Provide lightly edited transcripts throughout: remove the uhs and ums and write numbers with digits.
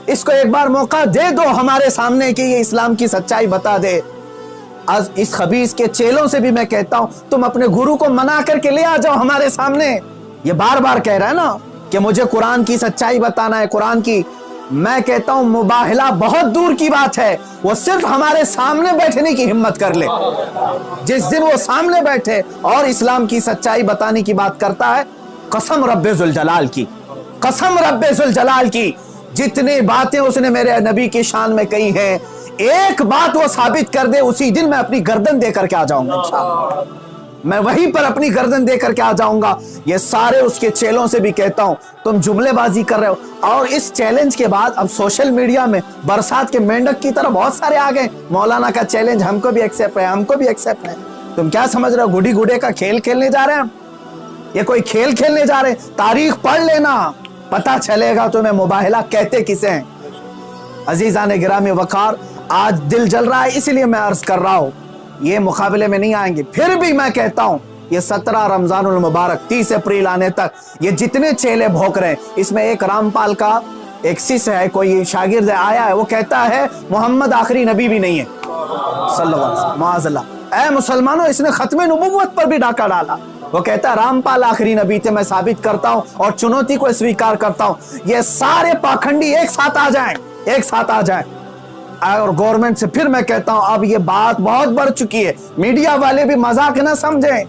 इसको एक बार मौका दे दो हमारे सामने कि ये इस्लाम की सच्चाई बता दे। आज इस खबीस के चेलों से भी मैं कहता हूं, तुम अपने गुरु को मना करके ले आ जाओ हमारे सामने। ये बार बार कह रहा है ना कि मुझे कुरान की सच्चाई बताना है, कुरान की। मैं कहता हूं मुबाहला बहुत दूर की बात है, वो सिर्फ हमारे सामने बैठने की हिम्मत कर ले। जिस दिन वो सामने बैठे और इस्लाम की सच्चाई बताने की बात करता है, कसम रब्बे जुल जलाल की, कसम रब्बे जुल जलाल की, जितनी बातें उसने मेरे नबी की शान में कही हैं, एक बात वो साबित कर दे, उसी दिन मैं अपनी गर्दन दे करके आ जाऊंगा इंशाअल्लाह। मैं वहीं पर अपनी गर्दन दे करके आ जाऊंगा। ये सारे उसके चेलों से भी कहता हूं, तुम जुमलेबाजी कर रहे हो। और इस चैलेंज के बाद अब सोशल मीडिया में बरसात के मेंढक की तरह बहुत सारे आ गए, मौलाना का चैलेंज हमको भी एक्सेप्ट है, हमको भी एक्सेप्ट है। तुम क्या समझ रहे हो, गुडी गुडे का खेल खेलने जा रहे हैं हम? ये कोई खेल खेलने जा रहे हैं? तारीख पढ़ लेना, पता चलेगा तुम्हें मुबाहला कहते किसे हैं। अजीजान गिरामी वकार, आज दिल जल रहा है इसलिए मैं अर्ज कर रहा हूं, ये मुकाबले में नहीं आएंगे। फिर भी मैं कहता हूं, ये 17 रमजानुल मुबारक 30 अप्रैल आने तक ये जितने चेले भोंक रहे हैं, इसमें एक रामपाल का एक शिष्य है, कोई शागिर्द आया है, वो कहता है मोहम्मद आखिरी नबी भी नहीं है सल्लल्लाहु अलैहि वसल्लम। माअज़ल्लाह। ऐ मुसलमानों, इसने खत्म नबुव्वत पर भी डाका डाला। वो कहता है रामपाल आखिरी नबी थे, मैं साबित करता हूं और चुनौती को स्वीकार करता हूं। ये सारे पाखंडी एक साथ आ जाएं, एक साथ आ जाएं। और गवर्नमेंट से फिर मैं कहता हूं, अब ये बात बहुत बढ़ चुकी है, मीडिया वाले भी मजाक न समझें,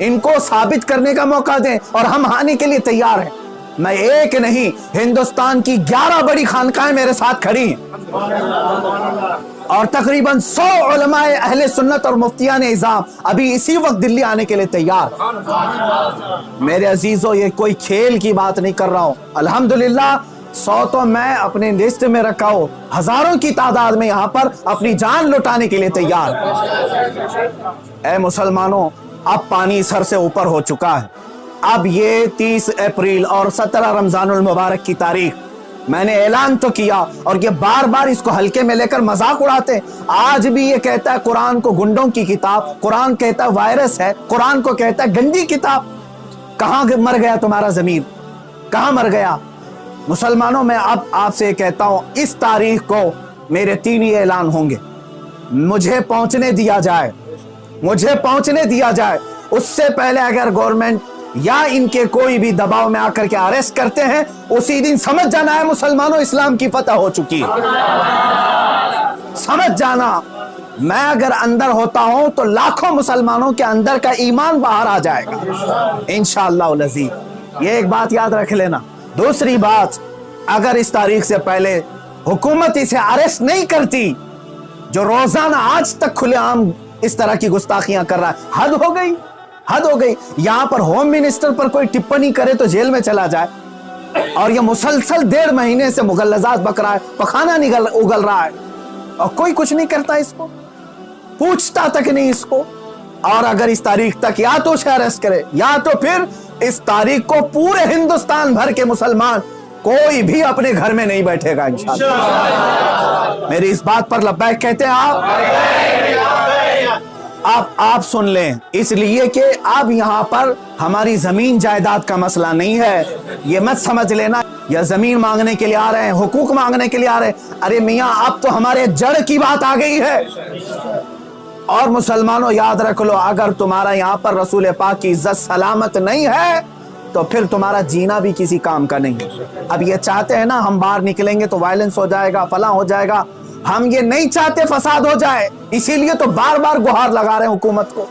इनको साबित करने का मौका दें और हम आने के लिए तैयार हैं। मैं एक नहीं, हिंदुस्तान की 11 बड़ी खानकाएं मेरे साथ खड़ी हैं और तकरीबन 100 उलमाए अहले सुन्नत और मुफ्तियान इज़ाम अभी इसी वक्त दिल्ली आने के लिए तैयार। मेरे अजीजों, ये कोई खेल की बात नहीं कर रहा हूं। अल्हम्दुलिल्लाह 100 तो मैं अपने लिस्ट में रखा हूं, हजारों की तादाद में यहां पर अपनी जान लुटाने के लिए तैयार। ऐ मुसलमानों, अब पानी सर से ऊपर हो चुका है। अब ये 30 अप्रैल और 17 रमजानुल मुबारक की तारीख मैंने ऐलान तो किया और ये बार बार इसको हल्के में लेकर मजाक उड़ाते। आज भी ये कहता है कुरान को गुंडों की किताब, कुरान कहता है वायरस है, कुरान को कहता है गंदी किताब। कहां मर गया तुम्हारा ज़मीर, कहां मर गया? मुसलमानों, मैं अब आपसे कहता हूं, इस तारीख को मेरे 3 ही ऐलान होंगे। मुझे पहुंचने दिया जाए, मुझे पहुंचने दिया जाए। उससे पहले अगर गवर्नमेंट या इनके कोई भी दबाव में आकर के अरेस्ट करते हैं, उसी दिन समझ जाना है मुसलमानों, इस्लाम की फतह हो चुकी है। समझ जाना, मैं अगर अंदर होता हूं तो लाखों मुसलमानों के अंदर का ईमान बाहर आ जाएगा इंशाअल्लाह अज़ीज़। ये एक बात याद रख लेना। दूसरी बात, अगर इस तारीख से पहले हुकूमत इसे अरेस्ट नहीं करती, जो रोजाना आज तक खुलेआम इस तरह की गुस्ताखियां कर रहा है, हद हो गई, हद हो गई। यहां पर होम मिनिस्टर पर कोई टिप्पणी करे तो जेल में चला जाए, और ये मुसलसल 1.5 महीने से मुगल्लजात बक रहा है, पखाना उगल रहा है और कोई कुछ नहीं करता, इसको पूछता तक नहीं इसको। और अगर इस तारीख तक या तो उसे अरेस्ट करे या तो फिर इस तारीख को पूरे हिंदुस्तान भर के मुसलमान कोई भी अपने घर में नहीं बैठेगा इंशाअल्लाह। मेरी इस बात पर लब्बैक कहते हैं आप सुन लें, इसलिए कि अब यहाँ पर हमारी जमीन जायदाद का मसला नहीं है। ये मत समझ लेना या जमीन मांगने के लिए आ रहे हैं, हुकूक मांगने के लिए आ रहे हैं। अरे मियाँ, अब तो हमारे जड़ की बात आ गई है। और मुसलमानों, याद रख लो, अगर तुम्हारा यहाँ पर रसूल पाक की इज्जत सलामत नहीं है तो फिर तुम्हारा जीना भी किसी काम का नहीं है। अब ये चाहते हैं ना हम बाहर निकलेंगे तो वायलेंस हो जाएगा, फला हो जाएगा। हम ये नहीं चाहते फसाद हो जाए, इसीलिए तो बार बार गुहार लगा रहे हैं हुकूमत को,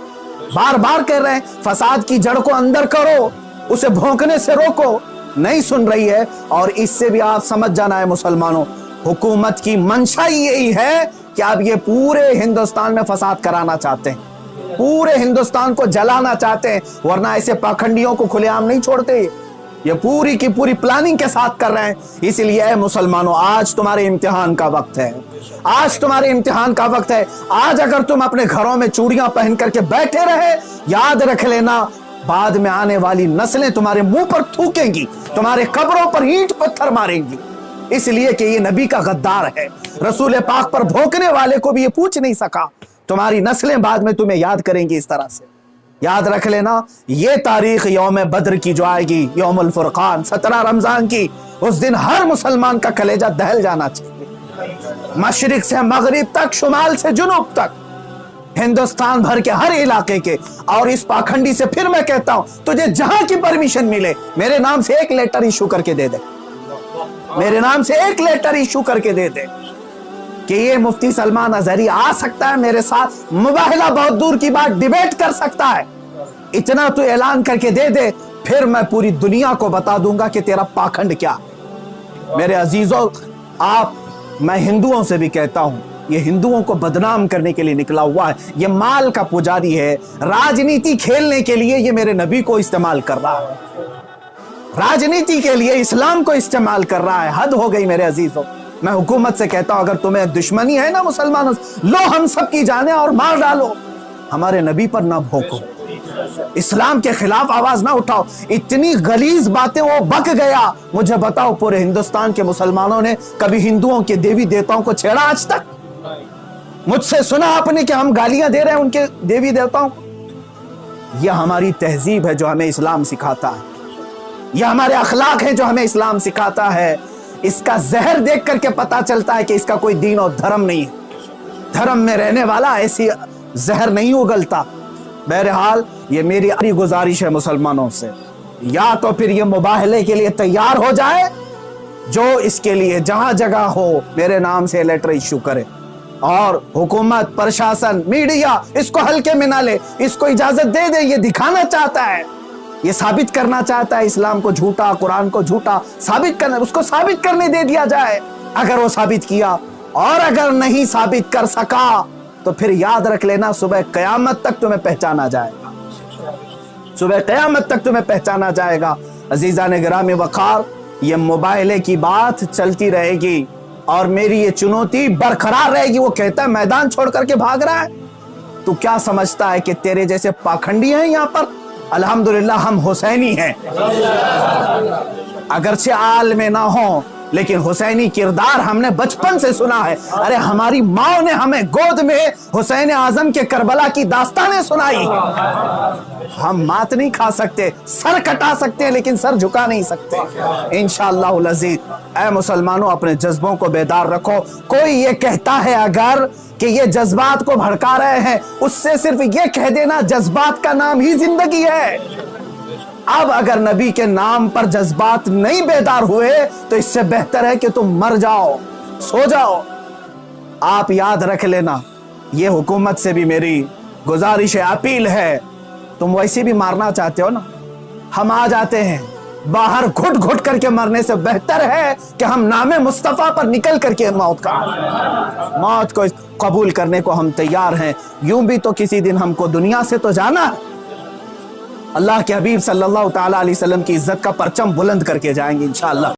बार बार कह रहे हैं फसाद की जड़ को अंदर करो, उसे भोंकने से रोको। नहीं सुन रही है। और इससे भी आप समझ जाना है मुसलमानों, हुकूमत की मंशा यही है कि आप ये पूरे हिंदुस्तान में फसाद कराना चाहते हैं, पूरे हिंदुस्तान को जलाना चाहते हैं, वरना ऐसे पाखंडियों को खुलेआम नहीं छोड़ते। ये पूरी की पूरी प्लानिंग के साथ कर रहे हैं। इसलिए मुसलमानों, आज तुम्हारे इम्तिहान का वक्त है, आज तुम्हारे इम्तिहान का वक्त है। आज अगर तुम अपने घरों में चूड़ियां पहन करके बैठे रहे, याद रख लेना, बाद में आने वाली नस्लें तुम्हारे मुंह पर थूकेंगी, तुम्हारे कब्रों पर ईंट पत्थर मारेंगी। इसलिए कि ये नबी का गद्दार है, रसूल पाक पर भोंकने वाले को भी ये पूछ नहीं सका। तुम्हारी नस्लें बाद में तुम्हें याद करेंगी इस तरह से। याद रख लेना, ये तारीख यौम बद्र की जो आएगी, यौमुल फुरकान 17 रमजान की, उस दिन हर मुसलमान का कलेजा दहल जाना चाहिए। मशरिक से मगरिब तक, शुमाल से जुनूब तक, हिंदुस्तान भर के हर इलाके के। और इस पाखंडी से फिर मैं कहता हूं, तुझे जहां की परमिशन मिले मेरे नाम से एक लेटर इशू करके दे दे, मेरे नाम से एक लेटर इशू करके दे दे कि ये मुफ्ती सलमान अजहरी आ सकता है मेरे साथ, मुबाहला बहुत दूर की बात, डिबेट कर सकता है। इतना तू ऐलान करके दे दे, फिर मैं पूरी दुनिया को बता दूंगा कि तेरा पाखंड क्या। मेरे अजीजों, मैं हिंदुओं से भी कहता हूं, ये हिंदुओं को बदनाम करने के लिए निकला हुआ है, ये माल का पुजारी है, राजनीति खेलने के लिए ये मेरे नबी को इस्तेमाल कर रहा है, राजनीति के लिए इस्लाम को इस्तेमाल कर रहा है। हद हो गई मेरे अजीजों। मैं हुकूमत से कहता हूं, अगर तुम्हें दुश्मनी है ना मुसलमानों से, लो हम सब की जाने और मार डालो, हमारे नबी पर ना भोंको, इस्लाम के खिलाफ आवाज ना उठाओ। इतनी गलीज बातें वो बक गया। मुझे बताओ, पूरे हिंदुस्तान के मुसलमानों ने कभी हिंदुओं के देवी देवताओं को छेड़ा आज तक? मुझसे सुना आपने कि हम गालियां दे रहे हैं उनके देवी देवताओं को? यह हमारी तहजीब है जो हमें इस्लाम सिखाता है, यह हमारे अखलाक है जो हमें इस्लाम सिखाता है। इसका जहर देख करके पता चलता है कि इसका कोई दीन और धर्म नहीं है। धर्म में रहने वाला ऐसी जहर नहीं उगलता। बहरहाल, ये मेरी गुजारिश है मुसलमानों से, या तो फिर ये मुबाहले के लिए तैयार हो जाए, जो इसके लिए जहां जगह हो मेरे नाम से लेटर इशू करे, और हुकूमत, प्रशासन, मीडिया इसको हल्के में ना ले, इसको इजाजत दे दे। ये दिखाना चाहता है, ये साबित करना चाहता है इस्लाम को झूठा, कुरान को झूठा साबित करना, उसको साबित करने दे दिया जाए। अगर वो साबित किया, और अगर नहीं साबित कर सका, तो फिर याद रख लेना, सुबह कयामत तक तुम्हें पहचाना जाएगा, सुबह कयामत तक तुम्हें पहचाना जाएगा। अजीजान गिरामी वकार, ये मुबाहले की बात चलती रहेगी और मेरी ये चुनौती बरकरार रहेगी। वो कहता है मैदान छोड़ करके भाग रहा है, तू क्या समझता है कि तेरे जैसे पाखंडी हैं यहाँ पर? अल्हम्दुलिल्लाह हम हुसैनी हैं, अगरचे आल में ना हो, लेकिन हुसैनी किरदार हमने बचपन से सुना है। अरे हमारी माँ ने हमें गोद में हुसैन आजम के करबला की दास्तानें सुनाई। हम मात नहीं खा सकते, सर कटा सकते हैं, लेकिन सर झुका नहीं सकते इंशाअल्लाह अज़ीज़। ऐ मुसलमानों, अपने जज्बों को बेदार रखो। कोई ये कहता है अगर कि ये जज्बात को भड़का रहे हैं, उससे सिर्फ ये कह देना, जज्बात का नाम ही जिंदगी है। अब अगर नबी के नाम पर जज्बात नहीं बेदार हुए, तो इससे बेहतर है कि तुम मर जाओ, सो जाओ। आप याद रख लेना, ये हुकूमत से भी मेरी गुजारिश है, अपील है, तुम वैसे भी मारना चाहते हो ना, हम आ जाते हैं। बाहर घुट घुट करके मरने से बेहतर है कि हम नामे मुस्तफा पर निकल करके मौत को कबूल करने को हम तैयार हैं। यूं भी तो किसी दिन हमको दुनिया से तो जाना है। अल्लाह के हबीब सल्लल्लाहु तआला अलैहि वसल्लम की इज्जत का परचम बुलंद करके जाएंगे इंशाअल्लाह।